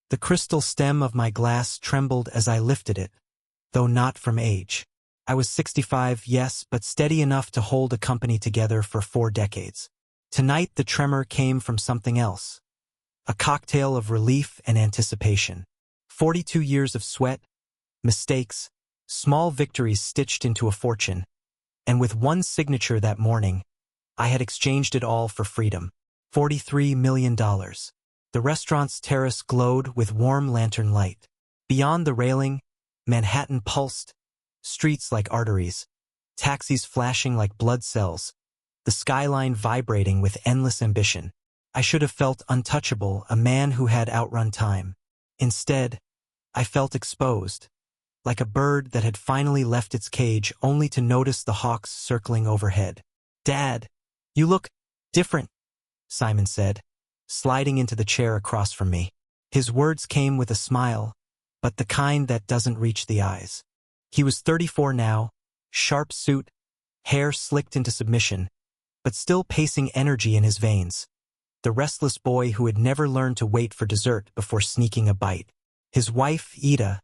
The crystal stem of my glass trembled as I lifted it, though not from age. I was 65, yes, but steady enough to hold a company together for 4 decades. Tonight the tremor came from something else. A cocktail of relief and anticipation. 42 years of sweat, mistakes, small victories stitched into a fortune. And with one signature that morning, I had exchanged it all for freedom. $43 million. The restaurant's terrace glowed with warm lantern light. Beyond the railing, Manhattan pulsed, streets like arteries, taxis flashing like blood cells, the skyline vibrating with endless ambition. I should have felt untouchable, a man who had outrun time. Instead, I felt exposed, like a bird that had finally left its cage only to notice the hawks circling overhead. "Dad, you look different," Simon said, sliding into the chair across from me. His words came with a smile, but the kind that doesn't reach the eyes. He was 34 now, sharp suit, hair slicked into submission, but still pacing energy in his veins. The restless boy who had never learned to wait for dessert before sneaking a bite. His wife, Ida,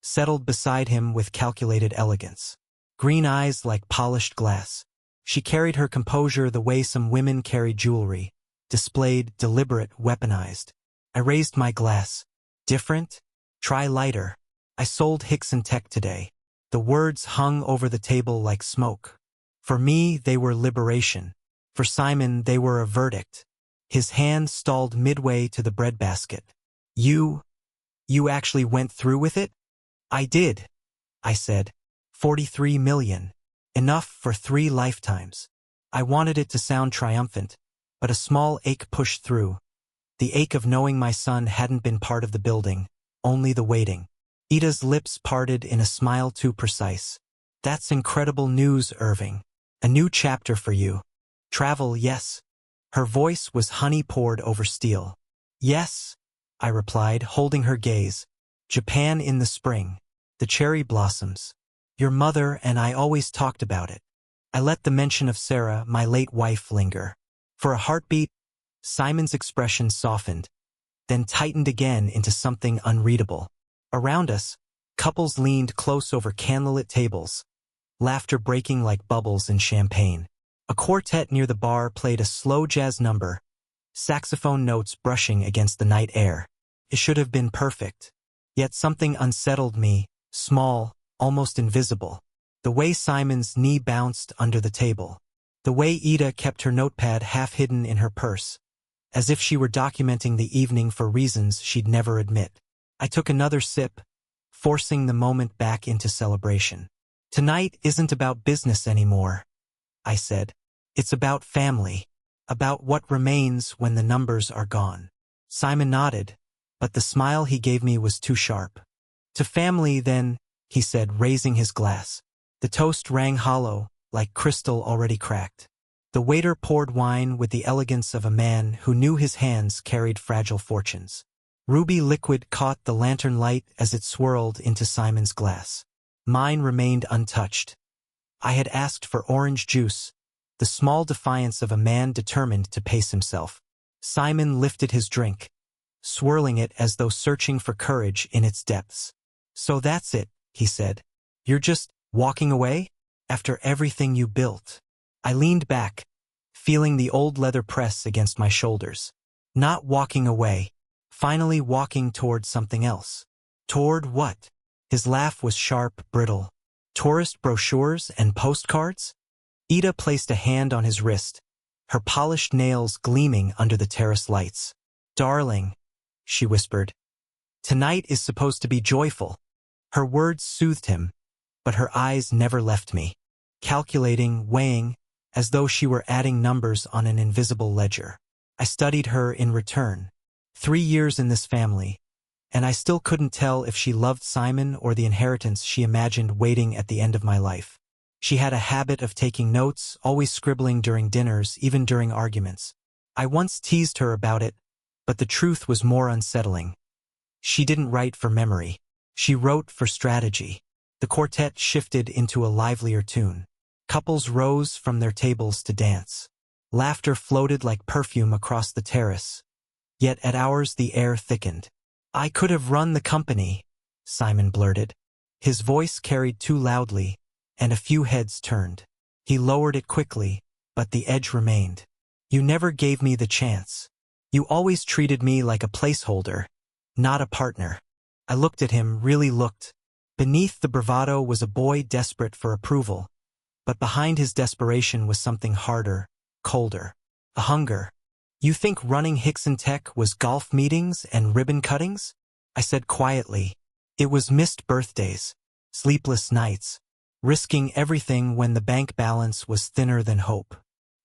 settled beside him with calculated elegance. Green eyes like polished glass. She carried her composure the way some women carry jewelry, displayed, deliberate, weaponized. I raised my glass. "Different? Try lighter. I sold Hickson Tech today." The words hung over the table like smoke. For me, they were liberation. For Simon, they were a verdict. His hand stalled midway to the breadbasket. You actually went through with it?" "I did," I said. 43 million. Enough for 3 lifetimes. I wanted it to sound triumphant, but a small ache pushed through. The ache of knowing my son hadn't been part of the building, only the waiting. Ida's lips parted in a smile too precise. "That's incredible news, Irving. A new chapter for you. Travel, yes." Her voice was honey poured over steel. "Yes," I replied, holding her gaze. "Japan in the spring. The cherry blossoms. Your mother and I always talked about it." I let the mention of Sarah, my late wife, linger. For a heartbeat, Simon's expression softened, then tightened again into something unreadable. Around us, couples leaned close over candlelit tables, laughter breaking like bubbles in champagne. A quartet near the bar played a slow jazz number, saxophone notes brushing against the night air. It should have been perfect. Yet something unsettled me, small, almost invisible. The way Simon's knee bounced under the table. The way Ida kept her notepad half hidden in her purse, as if she were documenting the evening for reasons she'd never admit. I took another sip, forcing the moment back into celebration. "Tonight isn't about business anymore," I said. "It's about family, about what remains when the numbers are gone." Simon nodded, but the smile he gave me was too sharp. "To family, then," he said, raising his glass. The toast rang hollow, like crystal already cracked. The waiter poured wine with the elegance of a man who knew his hands carried fragile fortunes. Ruby liquid caught the lantern light as it swirled into Simon's glass. Mine remained untouched. I had asked for orange juice, the small defiance of a man determined to pace himself. Simon lifted his drink, swirling it as though searching for courage in its depths. "So that's it," he said. "You're just walking away? After everything you built?" I leaned back, feeling the old leather press against my shoulders. "Not walking away. Finally walking toward something else." "Toward what?" His laugh was sharp, brittle. "Tourist brochures and postcards?" Ida placed a hand on his wrist, her polished nails gleaming under the terrace lights. "Darling," she whispered, "tonight is supposed to be joyful." Her words soothed him, but her eyes never left me, calculating, weighing, as though she were adding numbers on an invisible ledger. I studied her in return. 3 years in this family, and I still couldn't tell if she loved Simon or the inheritance she imagined waiting at the end of my life. She had a habit of taking notes, always scribbling during dinners, even during arguments. I once teased her about it, but the truth was more unsettling. She didn't write for memory. She wrote for strategy. The quartet shifted into a livelier tune. Couples rose from their tables to dance. Laughter floated like perfume across the terrace. Yet at ours the air thickened. I could have run the company, Simon blurted. His voice carried too loudly, and a few heads turned. He lowered it quickly, but the edge remained. You never gave me the chance. You always treated me like a placeholder, not a partner. I looked at him, really looked. Beneath the bravado was a boy desperate for approval, but behind his desperation was something harder, colder. A hunger. You think running Hickson Tech was golf meetings and ribbon cuttings? I said quietly. It was missed birthdays, sleepless nights, risking everything when the bank balance was thinner than hope.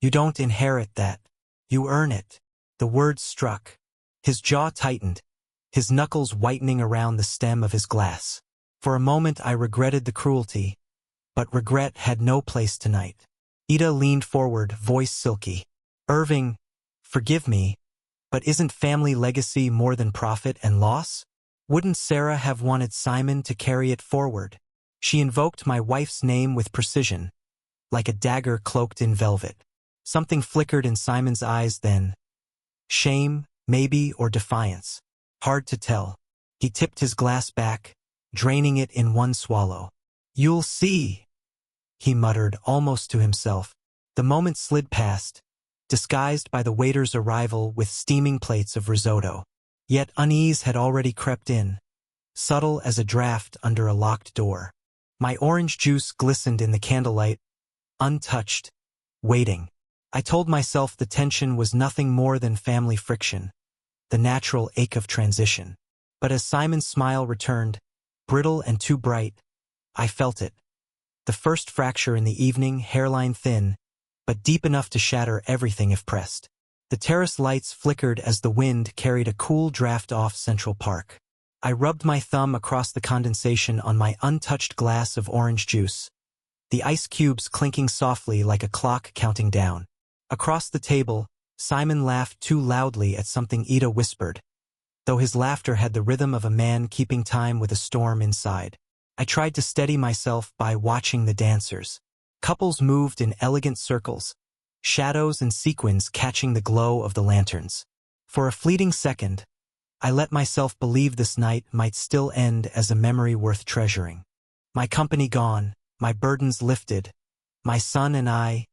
You don't inherit that. You earn it. The words struck. His jaw tightened, his knuckles whitening around the stem of his glass. For a moment I regretted the cruelty, but regret had no place tonight. Ida leaned forward, voice silky. Irving, forgive me, but isn't family legacy more than profit and loss? Wouldn't Sarah have wanted Simon to carry it forward? She invoked my wife's name with precision, like a dagger cloaked in velvet. Something flickered in Simon's eyes then. Shame, maybe, or defiance. Hard to tell. He tipped his glass back, draining it in one swallow. You'll see, he muttered almost to himself. The moment slid past, disguised by the waiter's arrival with steaming plates of risotto. Yet unease had already crept in, subtle as a draft under a locked door. My orange juice glistened in the candlelight, untouched, waiting. I told myself the tension was nothing more than family friction, the natural ache of transition. But as Simon's smile returned, brittle and too bright, I felt it. The first fracture in the evening, hairline thin, but deep enough to shatter everything if pressed. The terrace lights flickered as the wind carried a cool draft off Central Park. I rubbed my thumb across the condensation on my untouched glass of orange juice, the ice cubes clinking softly like a clock counting down. Across the table, Simon laughed too loudly at something Ida whispered, though his laughter had the rhythm of a man keeping time with a storm inside. I tried to steady myself by watching the dancers. Couples moved in elegant circles, shadows and sequins catching the glow of the lanterns. For a fleeting second, I let myself believe this night might still end as a memory worth treasuring. My company gone, my burdens lifted, my son and I,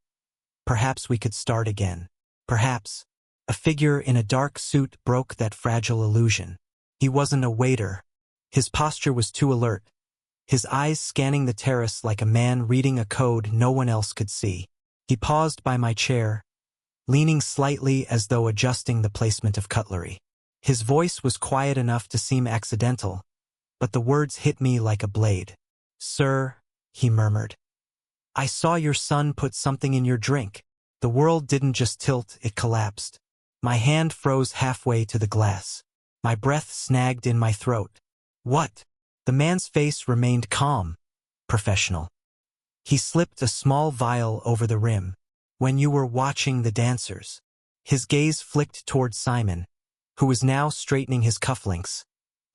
perhaps we could start again. Perhaps. A figure in a dark suit broke that fragile illusion. He wasn't a waiter. His posture was too alert, his eyes scanning the terrace like a man reading a code no one else could see. He paused by my chair, leaning slightly as though adjusting the placement of cutlery. His voice was quiet enough to seem accidental, but the words hit me like a blade. Sir, he murmured, I saw your son put something in your drink. The world didn't just tilt, it collapsed. My hand froze halfway to the glass. My breath snagged in my throat. What? The man's face remained calm, professional. He slipped a small vial over the rim. When you were watching the dancers. His gaze flicked toward Simon, who was now straightening his cufflinks,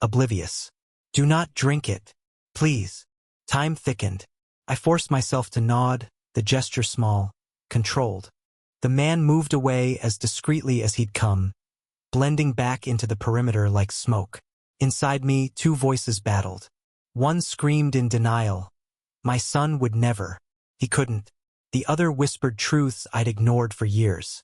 oblivious. Do not drink it, please. Time thickened. I forced myself to nod, the gesture small, controlled. The man moved away as discreetly as he'd come, blending back into the perimeter like smoke. Inside me, two voices battled. One screamed in denial. My son would never. He couldn't. The other whispered truths I'd ignored for years.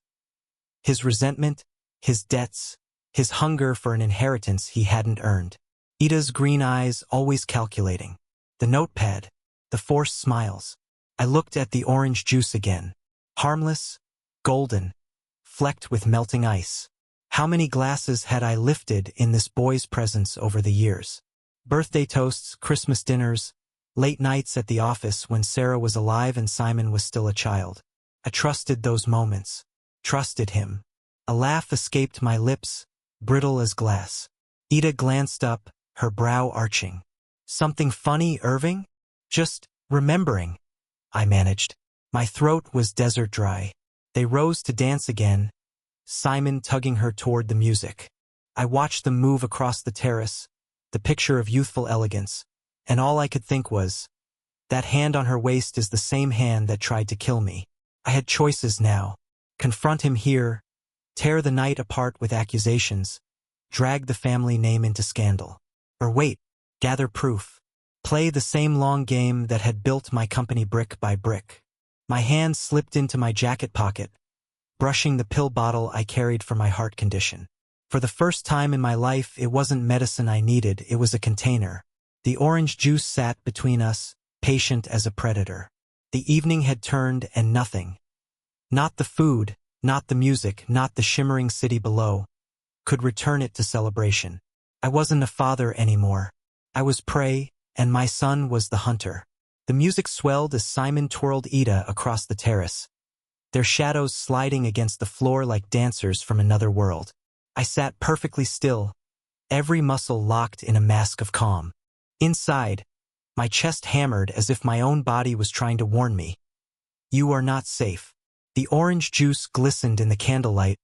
His resentment, his debts, his hunger for an inheritance he hadn't earned. Ida's green eyes always calculating. The notepad, the forced smiles. I looked at the orange juice again. Harmless, golden, flecked with melting ice. How many glasses had I lifted in this boy's presence over the years? Birthday toasts, Christmas dinners, late nights at the office when Sarah was alive and Simon was still a child. I trusted those moments. Trusted him. A laugh escaped my lips, brittle as glass. Ida glanced up, her brow arching. Something funny, Irving? Just remembering. I managed. My throat was desert dry. They rose to dance again, Simon tugging her toward the music. I watched them move across the terrace, the picture of youthful elegance, and all I could think was, that hand on her waist is the same hand that tried to kill me. I had choices now. Confront him here, tear the night apart with accusations, drag the family name into scandal. Or wait, gather proof. Play the same long game that had built my company brick by brick. My hand slipped into my jacket pocket, brushing the pill bottle I carried for my heart condition. For the first time in my life, it wasn't medicine I needed, it was a container. The orange juice sat between us, patient as a predator. The evening had turned and nothing. Not the food, not the music, not the shimmering city below, could return it to celebration. I wasn't a father anymore. I was prey, and my son was the hunter. The music swelled as Simon twirled Ida across the terrace, their shadows sliding against the floor like dancers from another world. I sat perfectly still, every muscle locked in a mask of calm. Inside, my chest hammered as if my own body was trying to warn me. You are not safe. The orange juice glistened in the candlelight,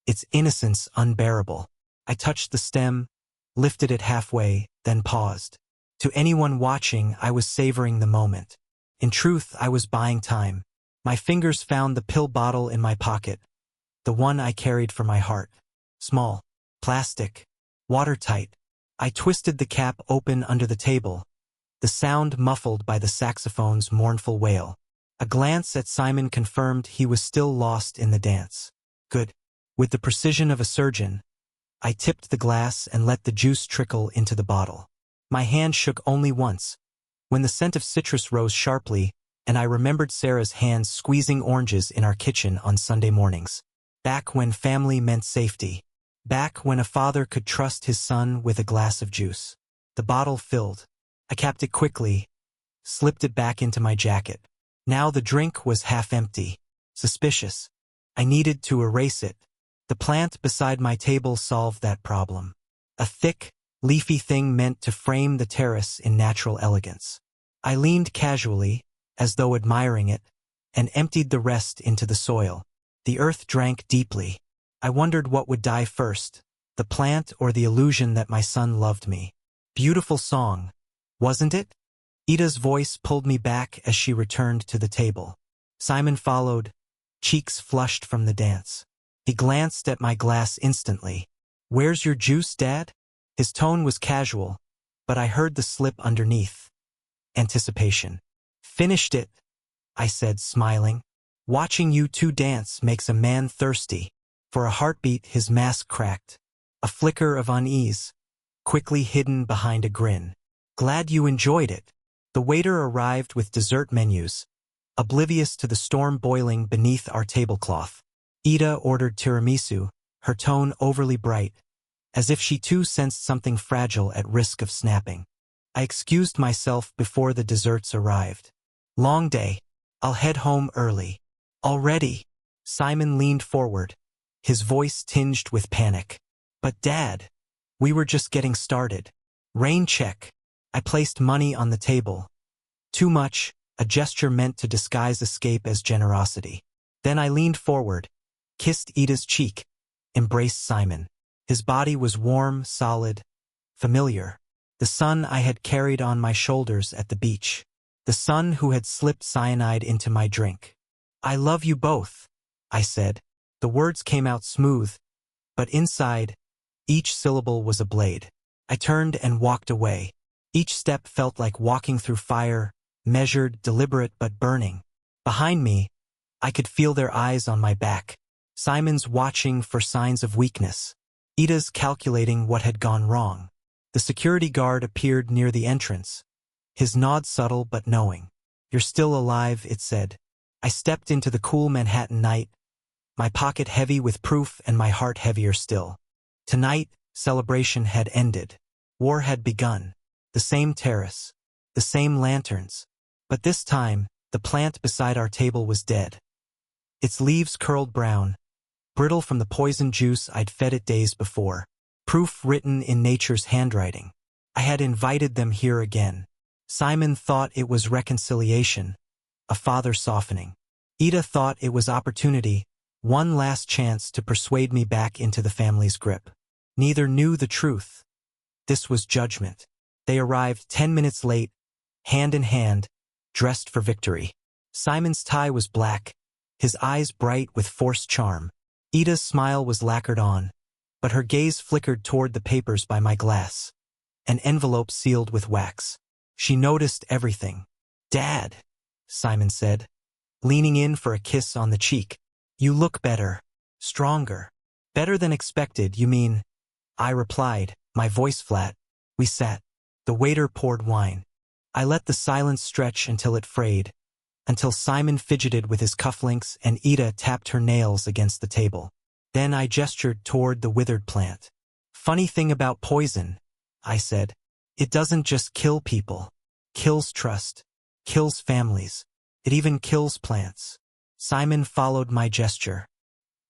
its innocence unbearable. I touched the stem, lifted it halfway, then paused. To anyone watching, I was savoring the moment. In truth, I was buying time. My fingers found the pill bottle in my pocket, the one I carried for my heart. Small, plastic, watertight. I twisted the cap open under the table, the sound muffled by the saxophone's mournful wail. A glance at Simon confirmed he was still lost in the dance. Good. With the precision of a surgeon, I tipped the glass and let the juice trickle into the bottle. My hand shook only once, when the scent of citrus rose sharply, and I remembered Sarah's hands squeezing oranges in our kitchen on Sunday mornings. Back when family meant safety. Back when a father could trust his son with a glass of juice. The bottle filled. I capped it quickly, slipped it back into my jacket. Now the drink was half empty. Suspicious. I needed to erase it. The plant beside my table solved that problem. A thick, leafy thing meant to frame the terrace in natural elegance. I leaned casually, as though admiring it, and emptied the rest into the soil. The earth drank deeply. I wondered what would die first, the plant or the illusion that my son loved me. Beautiful song, wasn't it? Ida's voice pulled me back as she returned to the table. Simon followed, cheeks flushed from the dance. He glanced at my glass instantly. Where's your juice, Dad? His tone was casual, but I heard the slip underneath. Anticipation. Finished it, I said, smiling. Watching you two dance makes a man thirsty. For a heartbeat, his mask cracked. A flicker of unease, quickly hidden behind a grin. Glad you enjoyed it. The waiter arrived with dessert menus, oblivious to the storm boiling beneath our tablecloth. Ida ordered tiramisu, her tone overly bright, as if she too sensed something fragile at risk of snapping. I excused myself before the desserts arrived. Long day. I'll head home early. Already? Simon leaned forward, his voice tinged with panic. But Dad, we were just getting started. Rain check. I placed money on the table. Too much, a gesture meant to disguise escape as generosity. Then I leaned forward, kissed Ida's cheek, embraced Simon. His body was warm, solid, familiar. The son I had carried on my shoulders at the beach. The son who had slipped cyanide into my drink. I love you both, I said. The words came out smooth, but inside, each syllable was a blade. I turned and walked away. Each step felt like walking through fire, measured, deliberate, but burning. Behind me, I could feel their eyes on my back. Simon's watching for signs of weakness. Ida's calculating what had gone wrong. The security guard appeared near the entrance, his nod subtle but knowing. You're still alive, it said. I stepped into the cool Manhattan night, my pocket heavy with proof and my heart heavier still. Tonight, celebration had ended. War had begun. The same terrace, the same lanterns. But this time, the plant beside our table was dead. Its leaves curled brown, brittle from the poison juice I'd fed it days before. Proof written in nature's handwriting. I had invited them here again. Simon thought it was reconciliation, a father softening. Ida thought it was opportunity, one last chance to persuade me back into the family's grip. Neither knew the truth. This was judgment. They arrived 10 minutes late, hand in hand, dressed for victory. Simon's tie was black, his eyes bright with forced charm. Ida's smile was lacquered on, but her gaze flickered toward the papers by my glass. An envelope sealed with wax. She noticed everything. "Dad," Simon said, leaning in for a kiss on the cheek. "You look better. Stronger. Better than expected, you mean?" I replied, my voice flat. We sat. The waiter poured wine. I let the silence stretch until it frayed, until Simon fidgeted with his cufflinks and Ida tapped her nails against the table. Then I gestured toward the withered plant. "Funny thing about poison," I said. "It doesn't just kill people. Kills trust. Kills families. It even kills plants." Simon followed my gesture.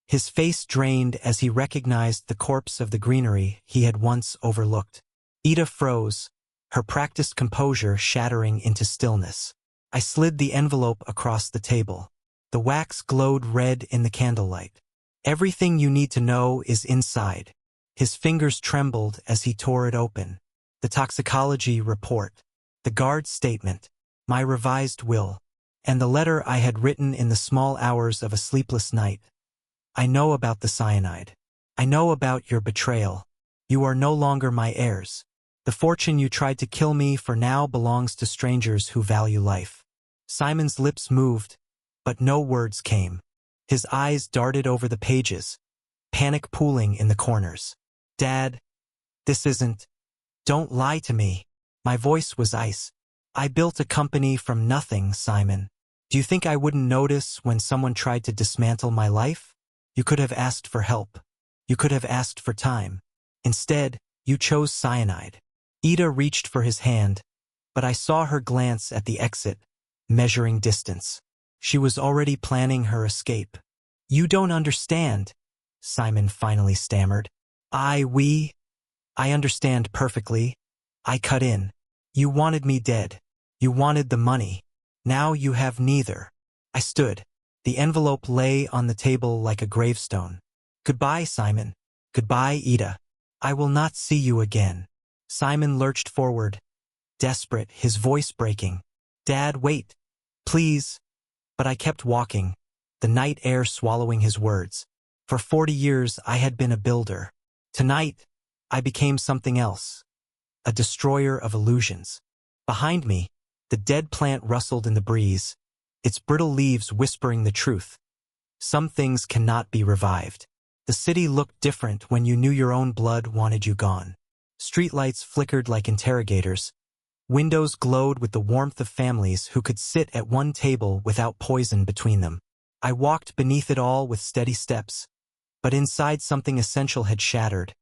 His face drained as he recognized the corpse of the greenery he had once overlooked. Ida froze, her practiced composure shattering into stillness. I slid the envelope across the table. The wax glowed red in the candlelight. "Everything you need to know is inside." His fingers trembled as he tore it open. The toxicology report, the guard's statement, my revised will, and the letter I had written in the small hours of a sleepless night. "I know about the cyanide. I know about your betrayal. You are no longer my heirs. The fortune you tried to kill me for now belongs to strangers who value life." Simon's lips moved, but no words came. His eyes darted over the pages, panic pooling in the corners. "Dad, this isn't... Don't lie to me." My voice was ice. "I built a company from nothing, Simon. Do you think I wouldn't notice when someone tried to dismantle my life? You could have asked for help. You could have asked for time. Instead, you chose cyanide." Ida reached for his hand, but I saw her glance at the exit, measuring distance. She was already planning her escape. "You don't understand," Simon finally stammered. I understand perfectly." I cut in. "You wanted me dead. You wanted the money. Now you have neither." I stood. The envelope lay on the table like a gravestone. "Goodbye, Simon. Goodbye, Ida. I will not see you again." Simon lurched forward, desperate, his voice breaking. "Dad, wait. Please." But I kept walking, the night air swallowing his words. For 40 years I had been a builder. Tonight, I became something else. A destroyer of illusions. Behind me, the dead plant rustled in the breeze, its brittle leaves whispering the truth. Some things cannot be revived. The city looked different when you knew your own blood wanted you gone. Streetlights flickered like interrogators. Windows glowed with the warmth of families who could sit at one table without poison between them. I walked beneath it all with steady steps, but inside something essential had shattered,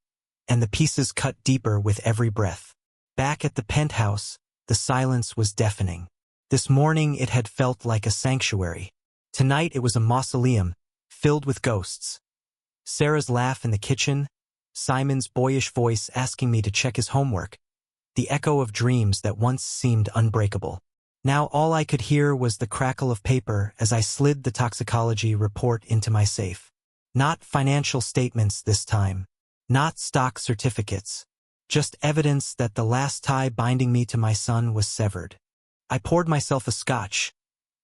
and the pieces cut deeper with every breath. Back at the penthouse, the silence was deafening. This morning it had felt like a sanctuary. Tonight it was a mausoleum, filled with ghosts. Sarah's laugh in the kitchen, Simon's boyish voice asking me to check his homework, the echo of dreams that once seemed unbreakable. Now all I could hear was the crackle of paper as I slid the toxicology report into my safe. Not financial statements this time. Not stock certificates. Just evidence that the last tie binding me to my son was severed. I poured myself a scotch,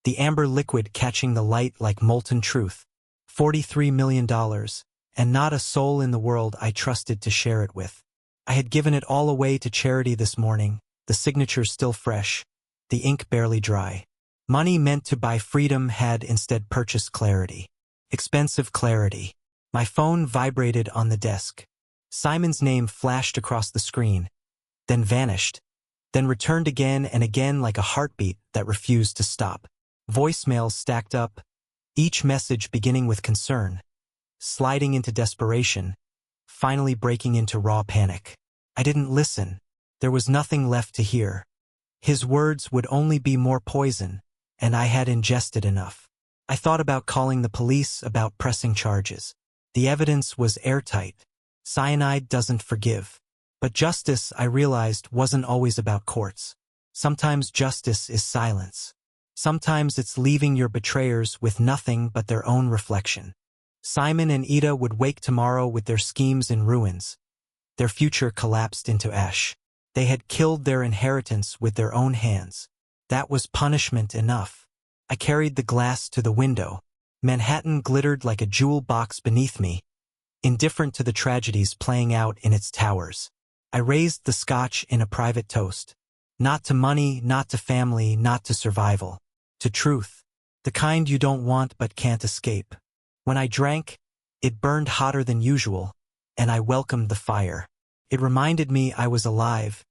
the amber liquid catching the light like molten truth. $43 million, and not a soul in the world I trusted to share it with. I had given it all away to charity this morning, the signatures still fresh, the ink barely dry. Money meant to buy freedom had instead purchased clarity. Expensive clarity. My phone vibrated on the desk. Simon's name flashed across the screen, then vanished, then returned again and again like a heartbeat that refused to stop. Voicemails stacked up, each message beginning with concern, sliding into desperation, finally breaking into raw panic. I didn't listen. There was nothing left to hear. His words would only be more poison, and I had ingested enough. I thought about calling the police, about pressing charges. The evidence was airtight. Cyanide doesn't forgive. But justice, I realized, wasn't always about courts. Sometimes justice is silence. Sometimes it's leaving your betrayers with nothing but their own reflection. Simon and Ida would wake tomorrow with their schemes in ruins. Their future collapsed into ash. They had killed their inheritance with their own hands. That was punishment enough. I carried the glass to the window. Manhattan glittered like a jewel box beneath me. indifferent to the tragedies playing out in its towers. I raised the scotch in a private toast. Not to money, not to family, not to survival. To truth. The kind you don't want but can't escape. When I drank, it burned hotter than usual, and I welcomed the fire. It reminded me I was alive,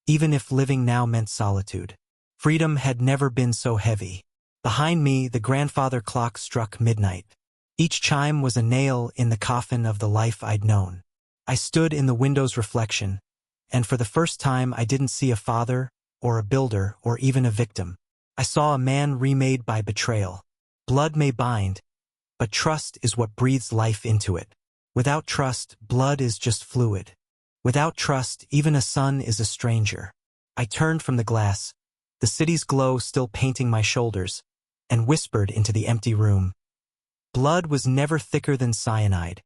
even if living now meant solitude. Freedom had never been so heavy. Behind me, the grandfather clock struck midnight. Each chime was a nail in the coffin of the life I'd known. I stood in the window's reflection, and for the first time I didn't see a father, or a builder, or even a victim. I saw a man remade by betrayal. Blood may bind, but trust is what breathes life into it. Without trust, blood is just fluid. Without trust, even a son is a stranger. I turned from the glass, the city's glow still painting my shoulders, and whispered into the empty room. Blood was never thicker than cyanide.